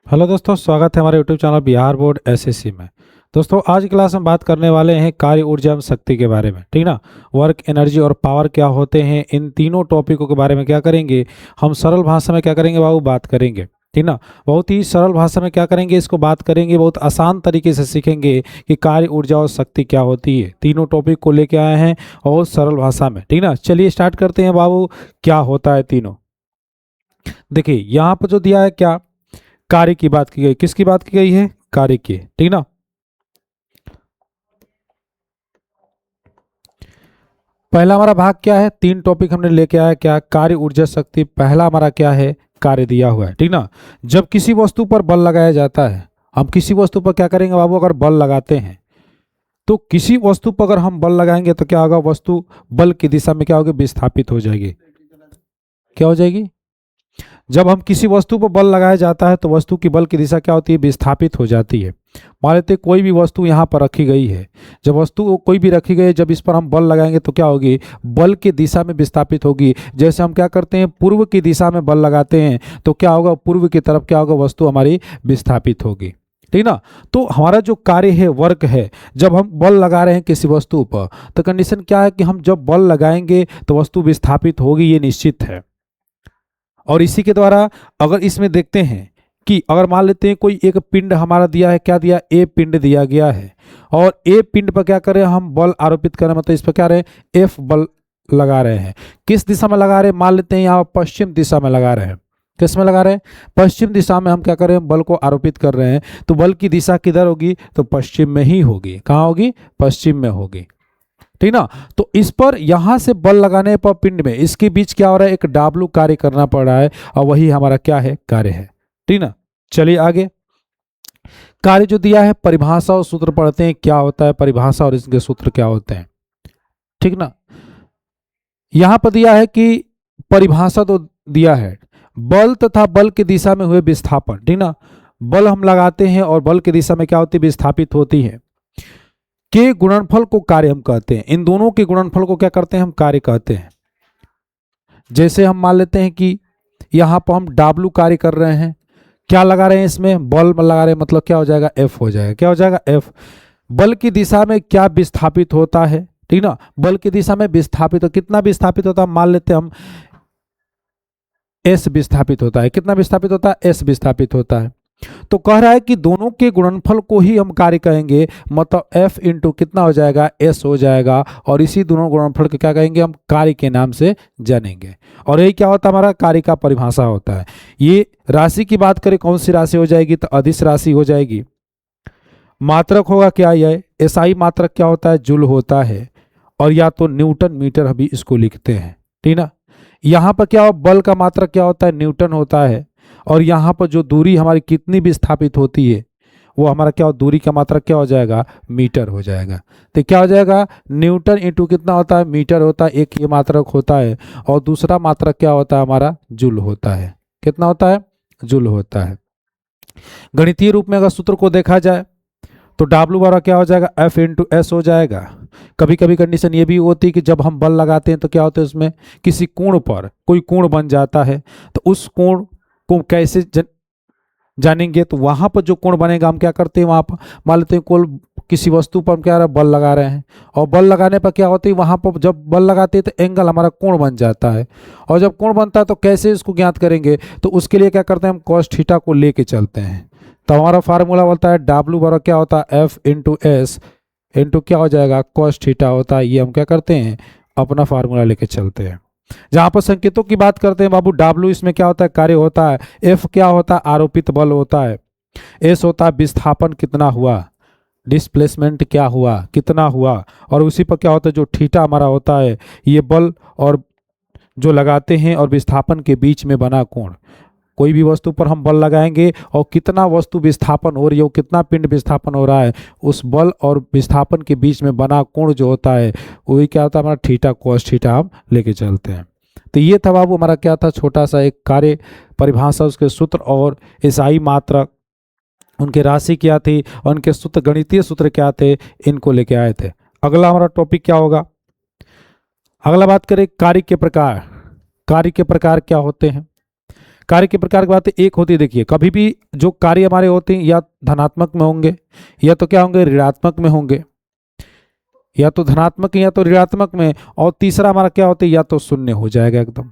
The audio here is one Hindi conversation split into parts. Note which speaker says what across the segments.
Speaker 1: हेलो दोस्तों, स्वागत है हमारे YouTube channel Bihar board SSC में। दोस्तों आज की क्लास में बात करने वाले हैं कार्य, ऊर्जा एवं शक्ति के बारे में। ठीक ना। वर्क, एनर्जी और पावर क्या होते हैं, इन तीनों टॉपिकों के बारे में क्या करेंगे हम सरल भाषा में क्या करेंगे बाबू, बात करेंगे। ठीक ना। बहुत ही सरल भाषा में क्या करेंगे, इसको बात करेंगे, बहुत आसान तरीके से सीखेंगे कि कार्य, ऊर्जा और शक्ति क्या होती है। तीनों टॉपिक को लेके आए हैं और सरल भाषा में। ठीक ना। चलिए स्टार्ट करते हैं बाबू, क्या होता है तीनों। देखिए यहाँ पर जो दिया है, क्या कार्य की बात की गई, किसकी बात की गई है, कार्य की। ठीक ना। पहला हमारा भाग क्या है, तीन टॉपिक हमने लेके आया, क्या कार्य, ऊर्जा, शक्ति। पहला हमारा क्या है, कार्य दिया हुआ है। ठीक ना। जब किसी वस्तु पर बल लगाया जाता है, हम किसी वस्तु पर क्या करेंगे बाबू, अगर बल लगाते हैं तो किसी वस्तु पर अगर हम बल लगाएंगे तो क्या होगा, वस्तु बल की दिशा में क्या होगी, विस्थापित हो जाएगी। क्या हो जाएगी, जब हम किसी वस्तु पर बल लगाया जाता है तो वस्तु की बल की दिशा क्या होती है, विस्थापित हो जाती है। मान लेते हैं कोई भी वस्तु यहाँ पर रखी गई है, जब वस्तु कोई भी रखी गई है, जब इस पर हम बल लगाएंगे तो क्या होगी, बल की दिशा में विस्थापित होगी। जैसे हम क्या करते हैं, पूर्व की दिशा में बल लगाते हैं तो क्या होगा, पूर्व की तरफ क्या होगा, वस्तु हमारी विस्थापित होगी। ठीक ना। तो हमारा जो कार्य है, वर्क है, जब हम बल लगा रहे हैं किसी वस्तु पर तो कंडीशन क्या है कि हम जब बल लगाएंगे तो वस्तु विस्थापित होगी, ये निश्चित है। और इसी के द्वारा अगर इसमें देखते हैं कि अगर मान लेते हैं कोई एक पिंड हमारा दिया है, क्या दिया, ए पिंड दिया गया है, और ए पिंड पर क्या करें हम, बल आरोपित करें, मतलब इस पर क्या रहे, एफ बल लगा रहे हैं। किस दिशा में लगा रहे हैं, मान लेते हैं यहाँ पश्चिम दिशा में लगा रहे हैं। किस में लगा रहे हैं, पश्चिम दिशा में हम क्या कर रहे हैं, बल को आरोपित कर रहे हैं। तो बल की दिशा किधर होगी, तो पश्चिम में ही होगी। कहाँ होगी, पश्चिम में होगी। ठीक ना। तो इस पर यहां से बल लगाने पर पिंड में इसके बीच क्या हो रहा है, एक डाब्लू कार्य करना पड़ रहा है, और वही हमारा क्या है, कार्य है। ठीक ना। चलिए आगे, कार्य जो दिया है, परिभाषा और सूत्र पढ़ते हैं, क्या होता है परिभाषा और इसके सूत्र क्या होते हैं। ठीक ना। यहां पर दिया है कि परिभाषा तो दिया है, बल तथा बल की दिशा में हुए विस्थापन। ठीक ना। बल हम लगाते हैं और बल की दिशा में क्या होती है, विस्थापित होती है, के गुणनफल को कार्य हम कहते हैं। इन दोनों के गुणनफल को क्या करते हैं, हम कार्य कहते हैं। जैसे हम मान लेते हैं कि यहाँ पर हम डाब्लू कार्य कर रहे हैं, क्या लगा रहे हैं, इसमें बल लगा रहे हैं, मतलब क्या हो जाएगा, एफ हो जाएगा। क्या हो जाएगा, एफ। बल की दिशा में क्या विस्थापित होता है, ठीक ना, बल की दिशा में विस्थापित हो, कितना विस्थापित होता है, मान लेते हैं हम एस विस्थापित होता है। कितना विस्थापित होता है, एस विस्थापित होता है। तो कह रहा है कि दोनों के गुणनफल को ही हम कार्य कहेंगे, मतलब एफ इंटू कितना हो जाएगा, एस हो जाएगा, और इसी दोनों गुणनफल को क्या कहेंगे, हम कार्य के नाम से जानेंगे। और यही क्या होता है, हमारा कार्य का परिभाषा होता है। ये राशि की बात करें, कौन सी राशि हो जाएगी, तो अदिश राशि हो जाएगी। मात्रक होगा क्या, यह एसआई मात्रक क्या होता है, जूल होता है, और या तो न्यूटन मीटर अभी इसको लिखते हैं। ठीक ना। यहाँ पर क्या हो, बल का मात्रक क्या होता है, न्यूटन होता है, और यहाँ पर जो दूरी हमारी कितनी भी स्थापित होती है वो हमारा क्या हो, दूरी का मात्रक क्या हो जाएगा, मीटर हो जाएगा। तो क्या हो जाएगा, न्यूटन इंटू कितना होता है, मीटर होता है। एक ये मात्रक होता है, और दूसरा मात्रक क्या होता है, हमारा जूल होता है। कितना होता है, जूल होता है। गणितीय रूप में अगर सूत्र को देखा जाए तो डब्ल्यू बराबर क्या हो जाएगा, एफ इंटू एस हो जाएगा। कभी कभी कंडीशन ये भी होती है कि जब हम बल लगाते हैं तो क्या होता है, उसमें किसी कोण पर कोई कोण बन जाता है, तो उस कोण को कैसे जानेंगे, तो वहां पर जो कोण बनेगा हम क्या करते हैं, वहां पर मान लेते हैं किसी वस्तु पर हम क्या बल लगा रहे हैं, और बल लगाने पर क्या होती है, वहां पर जब बल लगाते हैं तो एंगल हमारा कोण बन जाता है। और जब कोण बनता है तो कैसे इसको ज्ञात करेंगे, तो उसके लिए क्या करते हैं, हम कॉस थीटा को लेके चलते हैं। तो हमारा फार्मूला बोलता है डब्ल्यू बराबर क्या होता है, एफ इंटू एस इंटू क्या हो जाएगा, कॉस थीटा होता है। ये हम क्या करते हैं, अपना फार्मूला लेके चलते हैं। जहां पर संकेतों की बात करते हैं बाबू, डब्ल्यू इसमें क्या होता है, कार्य होता है, एफ क्या होता है, आरोपित बल होता है, एस होता है विस्थापन कितना हुआ, डिस्प्लेसमेंट क्या हुआ, कितना हुआ, और उसी पर क्या होता है, जो थीटा हमारा होता है, ये बल और जो लगाते हैं और विस्थापन के बीच में बना कोण। कोई भी वस्तु पर हम बल लगाएंगे और कितना वस्तु विस्थापन हो रही है, कितना पिंड विस्थापन हो रहा है, उस बल और विस्थापन के बीच में बना कोण जो होता है वही क्या होता है, हमारा थीटा कॉस थीटा हम लेके चलते हैं। तो ये था बाबू हमारा क्या था, छोटा सा एक कार्य परिभाषा, उसके सूत्र और एसआई मात्रक, उनके राशि क्या थी और उनके सूत्र, गणितीय सूत्र क्या थे, इनको लेके आए थे। अगला हमारा टॉपिक क्या होगा, अगला बात करें कार्य के प्रकार। कार्य के प्रकार क्या होते हैं, कार्य के प्रकार की बात है, एक होती है, देखिए कभी भी जो कार्य हमारे होते हैं या धनात्मक में होंगे या तो क्या होंगे, ऋणात्मक में होंगे, या तो धनात्मक या तो ऋणात्मक में, और तीसरा हमारा क्या होता है, या तो शून्य हो जाएगा एकदम।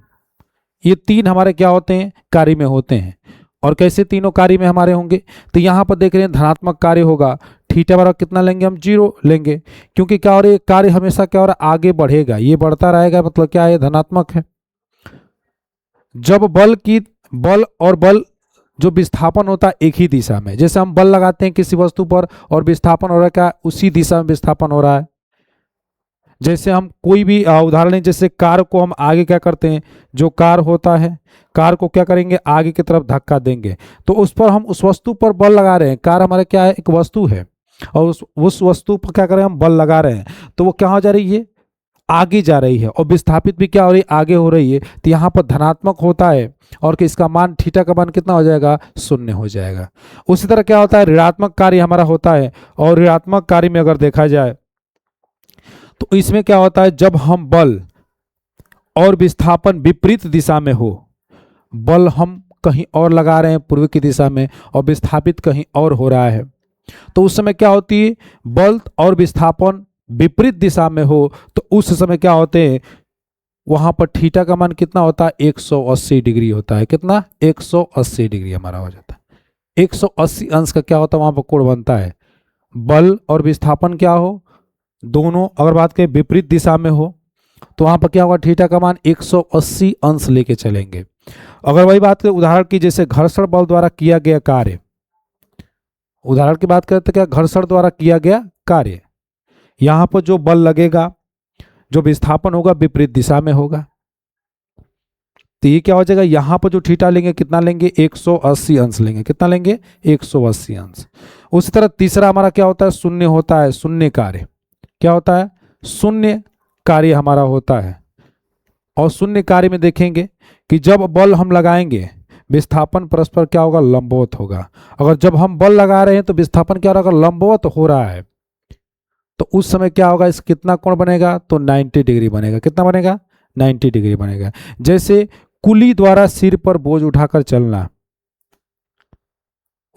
Speaker 1: ये तीन हमारे क्या होते हैं, कार्य में होते हैं। और कैसे तीनों कार्य में हमारे होंगे, तो यहाँ पर देख रहे हैं धनात्मक कार्य होगा, थीटा बराबर कितना लेंगे हम, 0 लेंगे, क्योंकि क्या हो रहा है, कार्य हमेशा क्या हो रहा है, आगे बढ़ेगा, ये बढ़ता रहेगा, मतलब क्या है, धनात्मक है। जब बल और बल जो विस्थापन होता है एक ही दिशा में, जैसे हम बल लगाते हैं किसी वस्तु पर और विस्थापन हो रहा है, क्या उसी दिशा में विस्थापन हो रहा है। जैसे हम कोई भी उदाहरण लें, जैसे कार को हम आगे क्या करते हैं, जो कार होता है, कार को क्या करेंगे, आगे की तरफ धक्का देंगे, तो उस पर हम उस वस्तु पर बल लगा रहे हैं। कार हमारे क्या है, एक वस्तु है, और उस वस्तु पर क्या करें, हम बल लगा रहे हैं, तो वो क्या हो जा रही है, आगे जा रही है, और विस्थापित भी क्या हो रही है, आगे हो रही है। तो यहाँ पर धनात्मक होता है, और इसका मान थीटा का मान कितना हो जाएगा, 0 हो जाएगा। उसी तरह क्या होता है, ऋणात्मक कार्य हमारा होता है, और ऋणात्मक कार्य में अगर देखा जाए तो इसमें क्या होता है, जब हम बल और विस्थापन विपरीत दिशा में हो, बल हम कहीं और लगा रहे हैं पूर्व की दिशा में, और विस्थापित कहीं और हो रहा है, तो उस समय क्या होती है, बल और विस्थापन विपरीत दिशा में हो, तो उस समय क्या होते हैं, वहां पर थीटा का मान कितना होता है, 180 डिग्री होता है। कितना, 180 डिग्री हमारा हो जाता है। 180 अंश का क्या होता है, वहां पर कोण बनता है। बल और विस्थापन क्या हो, दोनों अगर बात करें विपरीत दिशा में हो, तो वहां पर क्या होगा, थीटा का मान 180 अंश लेके चलेंगे। अगर वही बात करें उदाहरण की, जैसे घर्षण बल द्वारा किया गया कार्य, उदाहरण की बात करें तो क्या, घर्षण द्वारा किया गया कार्य, यहां पर जो बल लगेगा, जो विस्थापन होगा विपरीत दिशा में होगा, तो ये क्या हो जाएगा, यहां पर जो थीटा लेंगे कितना लेंगे, 180 अंश लेंगे। कितना लेंगे, 180 अंश। उसी तरह तीसरा हमारा क्या होता है, शून्य होता है, शून्य कार्य। क्या होता है, शून्य कार्य हमारा होता है। और शून्य कार्य में देखेंगे कि जब बल हम लगाएंगे, विस्थापन परस्पर क्या होगा, लंबवत होगा। अगर जब हम बल लगा रहे हैं तो विस्थापन क्या होगा, लंबवत हो रहा है, तो उस समय क्या होगा, इस कितना कोण बनेगा, तो 90 डिग्री बनेगा। कितना बनेगा, 90 डिग्री बनेगा। जैसे कुली द्वारा सिर पर बोझ उठाकर चलना,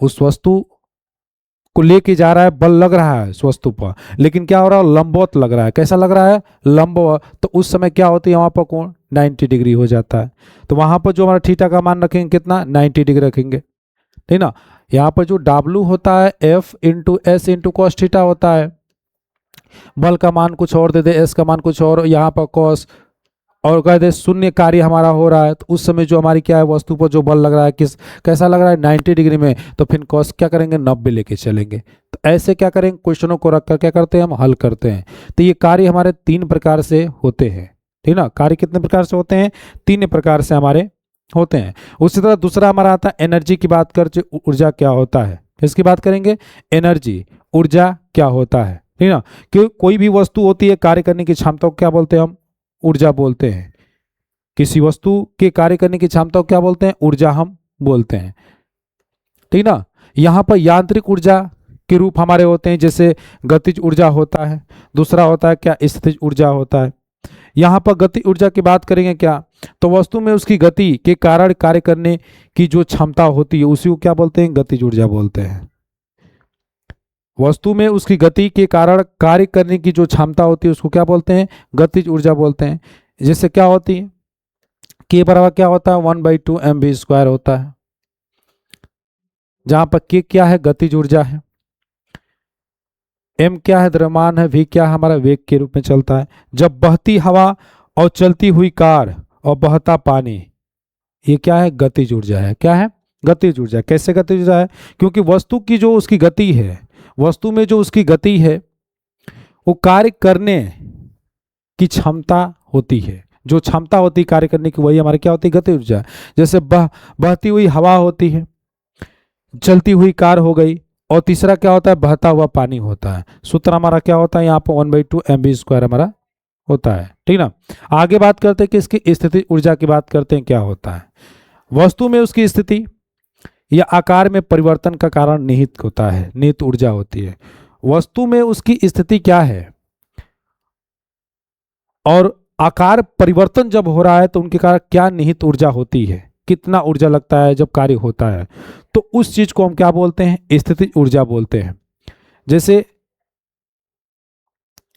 Speaker 1: उस वस्तु को लेके जा रहा है, बल लग रहा है उस वस्तु पर, लेकिन क्या हो रहा है, लंबवत लग रहा है। कैसा लग रहा है, लंबवत, तो उस समय क्या होती है, वहां पर कोण 90 डिग्री हो जाता है। तो वहां पर जो हमारा थीटा का मान रखेंगे कितना, 90 डिग्री रखेंगे, ठीक ना। यहाँ पर जो W होता है F into S into cos theta होता है, बल का मान कुछ और दे दे, एस का मान कुछ और, यहाँ पर कॉस, और कह दे शून्य कार्य हमारा हो रहा है, तो उस समय जो हमारी क्या है, वस्तु पर जो बल लग रहा है कैसा लग रहा है, 90 डिग्री में, तो फिर कॉस क्या करेंगे, 90 लेके चलेंगे। तो ऐसे क्या करेंगे, क्वेश्चनों को रखकर क्या करते हैं, हम हल करते हैं। तो ये कार्य हमारे 3 प्रकार से होते हैं, ठीक ना। कार्य कितने प्रकार से होते हैं, 3 प्रकार से हमारे होते हैं। उसी तरह दूसरा हमारा आता है एनर्जी की बात कर, ऊर्जा क्या होता है, इसकी बात करेंगे, एनर्जी, ऊर्जा क्या होता है, ठीक ना। कि कोई भी वस्तु होती है, कार्य करने की क्षमता को क्या बोलते हैं हम, ऊर्जा बोलते हैं। किसी वस्तु के कार्य करने की क्षमता को क्या बोलते हैं, ऊर्जा हम बोलते हैं, ठीक ना। यहाँ पर यांत्रिक ऊर्जा के रूप हमारे होते हैं, जैसे गतिज ऊर्जा होता है, दूसरा होता है क्या, स्थितिज ऊर्जा होता है। यहाँ पर गति ऊर्जा की बात करेंगे क्या, तो वस्तु में उसकी गति के कारण कार्य करने की जो क्षमता होती है उसी को क्या बोलते हैं, गतिज ऊर्जा बोलते हैं। वस्तु में उसकी गति के कारण कार्य करने की जो क्षमता होती है उसको क्या बोलते हैं, गतिज ऊर्जा बोलते हैं। जैसे क्या होती है, के बराबर क्या होता है, 1/2 mv² होता है, जहां पर के क्या है, गतिज ऊर्जा है, एम क्या है, द्रव्यमान है, वी क्या है, हमारा वेग के रूप में चलता है। जब बहती हवा और चलती हुई कार और बहता पानी, ये क्या है, गतिज ऊर्जा है। क्या है, गतिज ऊर्जा। कैसे गतिज ऊर्जा है, क्योंकि वस्तु की जो उसकी गति है, वस्तु में जो उसकी गति है वो कार्य करने की क्षमता होती है, जो क्षमता होती है कार्य करने की, वही हमारी क्या होती है, गति ऊर्जा। जैसे बहती हुई हवा होती है, चलती हुई कार हो गई, और तीसरा क्या होता है, बहता हुआ पानी होता है। सूत्र हमारा क्या होता है, यहाँ पर 1/2 mv² हमारा होता है, ठीक ना। आगे बात करते हैं कि इसकी स्थिति ऊर्जा की बात करते हैं, क्या होता है। वस्तु में उसकी स्थिति या आकार में परिवर्तन का कारण निहित होता है, निहित ऊर्जा होती है। वस्तु में उसकी स्थिति क्या है और आकार परिवर्तन जब हो रहा है तो उनके कारण क्या निहित ऊर्जा होती है, कितना ऊर्जा लगता है जब कार्य होता है, तो उस चीज को हम क्या बोलते हैं, स्थितिज ऊर्जा बोलते हैं। जैसे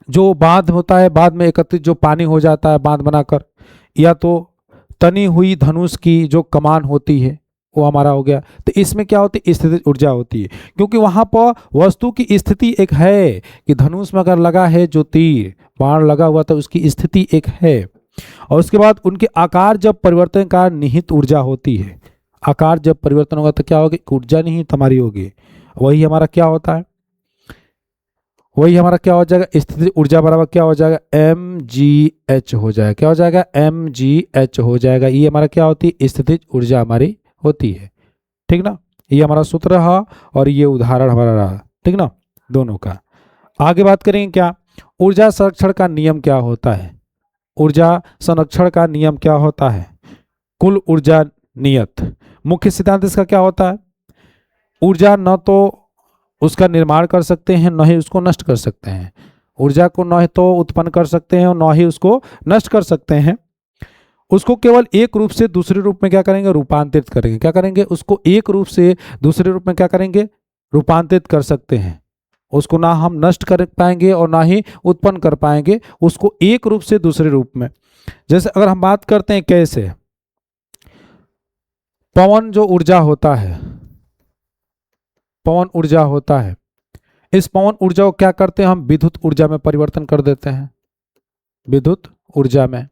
Speaker 1: जो बांध होता है, बांध में एकत्रित जो पानी हो जाता है बांध बनाकर, या तो तनी हुई धनुष की जो कमान होती है वो हमारा हो गया। तो इसमें क्या होती है, स्थितिज ऊर्जा होती है, क्योंकि वहां पर वस्तु की स्थिति एक है कि धनुष में अगर लगा है जो तीर बाण लगा हुआ तो उसकी स्थिति एक है, और उसके बाद उनके आकार जब परिवर्तन का निहित ऊर्जा होती है, आकार जब परिवर्तन होगा तो क्या होगी, ऊर्जा निहित हमारी होगी। वही हमारा क्या होता है, वही हमारा क्या हो जाएगा, स्थितिज ऊर्जा बराबर क्या हो जाएगा, mgh हो जाएगा। क्या हो जाएगा, mgh हो जाएगा। ये हमारा क्या होती है, स्थितिज ऊर्जा हमारी होती है। ठीक ना, ये हमारा सूत्र रहा और ये उदाहरण हमारा रहा। ठीक ना, दोनों का। आगे बात करेंगे क्या, ऊर्जा संरक्षण का नियम क्या होता है। ऊर्जा संरक्षण का नियम क्या होता है, कुल ऊर्जा नियत। मुख्य सिद्धांत इसका क्या होता है, ऊर्जा न तो उसका निर्माण कर सकते हैं, न ही उसको नष्ट कर सकते हैं। ऊर्जा को न तो उत्पन्न कर सकते हैं और न ही उसको नष्ट कर सकते हैं। उसको केवल एक रूप से दूसरे रूप में क्या करेंगे, रूपांतरित करेंगे। क्या करेंगे, उसको एक रूप से दूसरे रूप में क्या करेंगे, रूपांतरित कर सकते हैं। उसको ना हम नष्ट कर पाएंगे और ना ही उत्पन्न कर पाएंगे, उसको एक रूप से दूसरे रूप में। जैसे अगर हम बात करते हैं कैसे, पवन जो ऊर्जा होता है, पवन ऊर्जा होता है, इस पवन ऊर्जा को क्या करते हैं हम, विद्युत ऊर्जा में परिवर्तन कर देते हैं, विद्युत ऊर्जा में।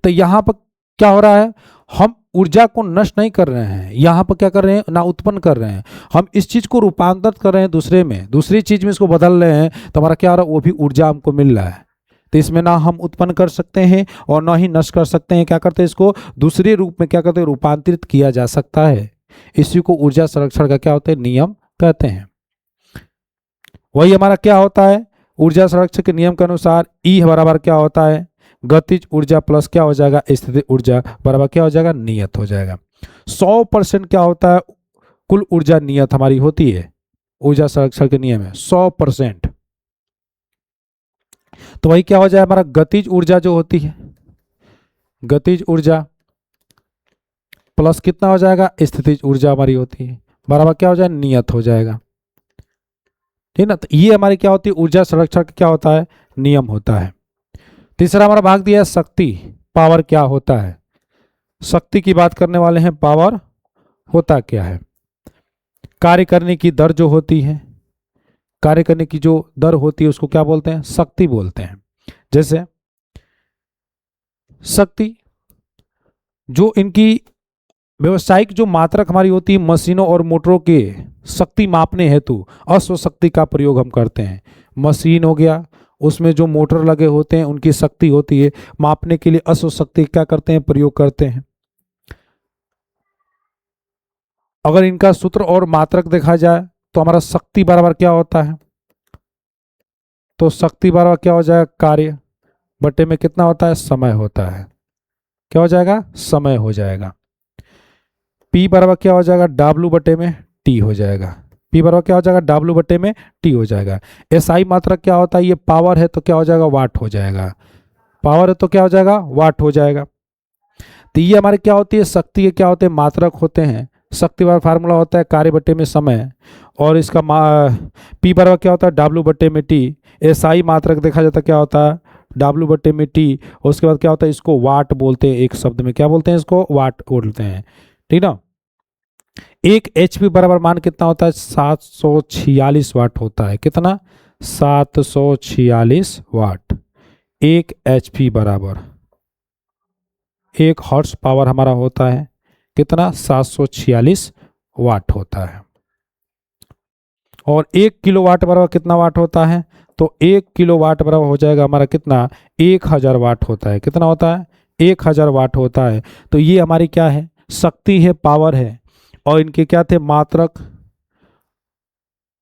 Speaker 1: तो यहां पर क्या हो रहा है, हम ऊर्जा को नष्ट नहीं कर रहे हैं, यहां पर क्या कर रहे हैं, ना उत्पन्न कर रहे हैं, हम इस चीज को रूपांतरित कर रहे हैं दूसरे में, दूसरी चीज में इसको बदल रहे हैं, तो हमारा क्या हो रहा है, वो भी ऊर्जा हमको मिल रहा है। तो इसमें ना हम उत्पन्न कर सकते हैं और ना ही नष्ट कर सकते हैं। क्या करते हैं, इसको दूसरे रूप में क्या करते हैं, रूपांतरित किया जा सकता है। इसी को ऊर्जा संरक्षण का क्या होता है, नियम कहते हैं। वही हमारा क्या होता है, ऊर्जा संरक्षण के नियम के अनुसार E बराबर क्या होता है, गतिज ऊर्जा प्लस क्या हो जाएगा, स्थितिज ऊर्जा बराबर क्या हो जाएगा, नियत हो जाएगा। 100% क्या होता है, कुल ऊर्जा नियत हमारी होती है, ऊर्जा संरक्षण के नियम है 100%। तो वही क्या हो जाए, हमारा गतिज ऊर्जा जो होती है, गतिज ऊर्जा प्लस कितना हो जाएगा, स्थितिज ऊर्जा हमारी होती है, बराबर क्या हो जाएगा, नियत हो जाएगा। ठीक ना, तो ये हमारी क्या होती है, ऊर्जा संरक्षण का क्या होता है, नियम होता है। तीसरा हमारा भाग दिया है शक्ति, पावर क्या होता है। शक्ति की बात करने वाले हैं, पावर होता क्या है, कार्य करने की दर जो होती है, कार्य करने की जो दर होती है उसको क्या बोलते हैं, शक्ति बोलते हैं। जैसे शक्ति जो इनकी व्यवसायिक जो मात्रक हमारी होती है, मशीनों और मोटरों के शक्ति मापने हेतु अश्व शक्ति का प्रयोग हम करते हैं। मशीन हो गया, उसमें जो मोटर लगे होते हैं उनकी शक्ति होती है, मापने के लिए अश्व शक्ति क्या करते हैं, प्रयोग करते हैं। अगर इनका सूत्र और मात्रक देखा जाए तो हमारा शक्ति बराबर क्या होता है, तो शक्ति बराबर क्या हो जाएगा, कार्य बटे में कितना होता है, समय होता है। क्या हो जाएगा, समय हो जाएगा। P बराबर क्या हो जाएगा, W बटे में T हो जाएगा। P बराबर क्या हो जाएगा, W बटे में T हो जाएगा। SI मात्रक क्या होता है, ये पावर है तो क्या हो जाएगा, वाट हो जाएगा। पावर है तो क्या हो जाएगा, वाट हो जाएगा। तो ये हमारे क्या होती है, शक्ति के क्या होते हैं, मात्रक होते हैं। शक्ति बराबर फार्मूला होता है कार्य बटे में समय, और इसका P बराबर क्या होता है, W बटे में T। SI मात्रक देखा जाता है क्या होता है, W बटे में T। उसके बाद क्या होता है, इसको वाट बोलते हैं, एक शब्द में क्या बोलते हैं, इसको वाट बोलते हैं। ठीक ना, एक HP बराबर मान कितना होता है, 746 वाट होता है। कितना, 746 वाट। एक HP बराबर, एक हॉर्स पावर हमारा होता है कितना, 746 वाट होता है। और 1 किलोवाट बराबर कितना वाट होता है, तो 1 किलोवाट बराबर हो जाएगा हमारा कितना, 1000 वाट होता है। कितना होता है, 1000 वाट होता है। तो ये हमारी क्या है, शक्ति है, पावर है। और इनके क्या थे, मात्रक,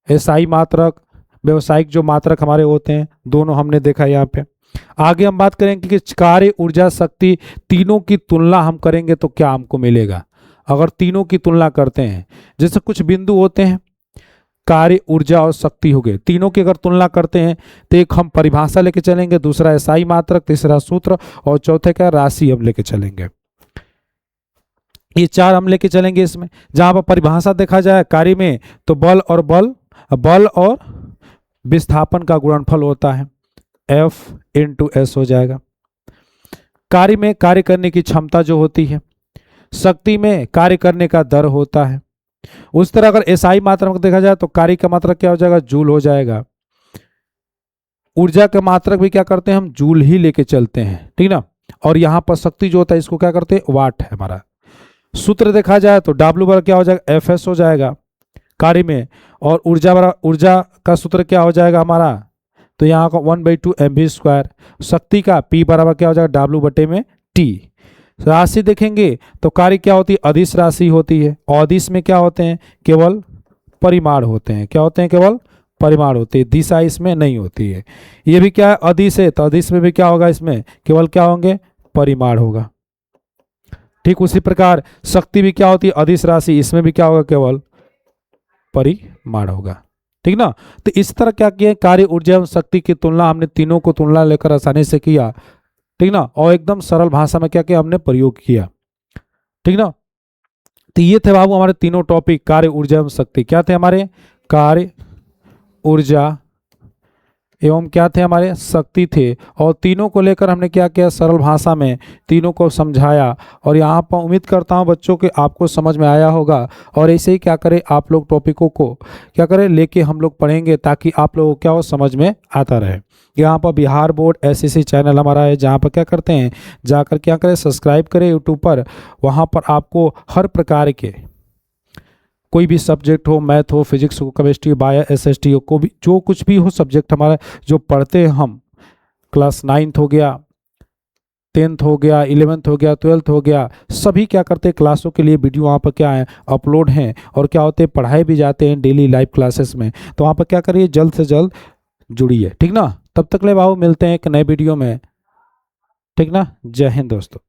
Speaker 1: SI मात्रक, व्यवसायिक जो मात्रक हमारे होते हैं, दोनों हमने देखा यहाँ पे। आगे हम बात करेंगे कि कार्य, ऊर्जा, शक्ति, तीनों की तुलना हम करेंगे तो क्या हमको मिलेगा। अगर तीनों की तुलना करते हैं, जैसे कुछ बिंदु होते हैं, कार्य, ऊर्जा और शक्ति हो गए, तीनों की अगर तुलना करते हैं तो एक हम परिभाषा लेके चलेंगे, दूसरा SI मात्रक, तीसरा सूत्र, और चौथे क्या, राशि हम लेके चलेंगे। ये 4 हम लेके चलेंगे इसमें। जहां पर परिभाषा देखा जाए कार्य में, तो बल और विस्थापन का गुणनफल होता है, F/S हो जाएगा। कार्य में कार्य करने की क्षमता जो होती है, शक्ति में कार्य करने का दर होता है। उस तरह अगर SI मात्रक देखा जाए तो कार्य का मात्रक क्या हो जाएगा, जूल हो जाएगा। ऊर्जा का मात्रक भी क्या करते हैं हम, जूल ही लेके चलते हैं, ठीक ना। और यहाँ पर शक्ति जो होता है इसको क्या करते हैं, वाट है हमारा। सूत्र देखा जाए तो W बराबर क्या हो जाएगा, FS हो जाएगा कार्य में। और ऊर्जा का सूत्र क्या हो जाएगा हमारा, तो यहाँ का 1/2 mv²। शक्ति का P बराबर क्या हो जाएगा, W/T। राशि देखेंगे तो कार्य क्या होती है, अदिश राशि होती है। और अदिश में क्या होते हैं, केवल परिमाण होते हैं। क्या होते हैं, केवल परिमाण होते हैं, दिशा इसमें नहीं होती है। ये भी क्या है, अदिश है, तो अदिश में भी क्या होगा, इसमें केवल क्या होंगे, परिमाण होगा। ठीक उसी प्रकार शक्ति भी क्या होती है, अदिश राशि, इसमें भी क्या होगा, केवल परिमाण होगा। ठीक ना। तो इस तरह क्या किया, कार्य, ऊर्जा एवं शक्ति की तुलना हमने तीनों को तुलना लेकर आसानी से किया, ठीक ना। और एकदम सरल भाषा में क्या किया हमने, प्रयोग किया, ठीक ना। तो ये थे बाबू हमारे तीनों टॉपिक, कार्य, ऊर्जा एवं शक्ति। क्या थे हमारे, कार्य, ऊर्जा एवं क्या थे हमारे, शक्ति थे। और तीनों को लेकर हमने क्या किया, सरल भाषा में तीनों को समझाया। और यहाँ पर उम्मीद करता हूँ बच्चों के आपको समझ में आया होगा। और ऐसे ही क्या करें, आप लोग टॉपिकों को क्या करें, लेके हम लोग पढ़ेंगे, ताकि आप लोगों को क्या हो, समझ में आता रहे। यहाँ पर बिहार बोर्ड SSC चैनल हमारा है, जहाँ पर क्या करते हैं, जाकर क्या करें, सब्सक्राइब करें यूट्यूब पर। वहाँ पर आपको हर प्रकार के कोई भी सब्जेक्ट हो, मैथ हो, फिजिक्स हो, केमिस्ट्री, बायो, SST हो, को भी जो कुछ भी हो सब्जेक्ट हमारा जो पढ़ते हैं हम, क्लास 9th हो गया, 10th हो गया, 11th हो गया, 12th हो गया, सभी क्या करते हैं, क्लासों के लिए वीडियो वहाँ पर क्या है, अपलोड हैं। और क्या होते हैं, पढ़ाए भी जाते हैं डेली लाइव क्लासेस में। तो वहाँ पर क्या करिए, जल्द से जल्द जुड़िए, ठीक ना। तब तक ले बाबू मिलते हैं एक नए वीडियो में, ठीक ना। जय हिंद दोस्तों।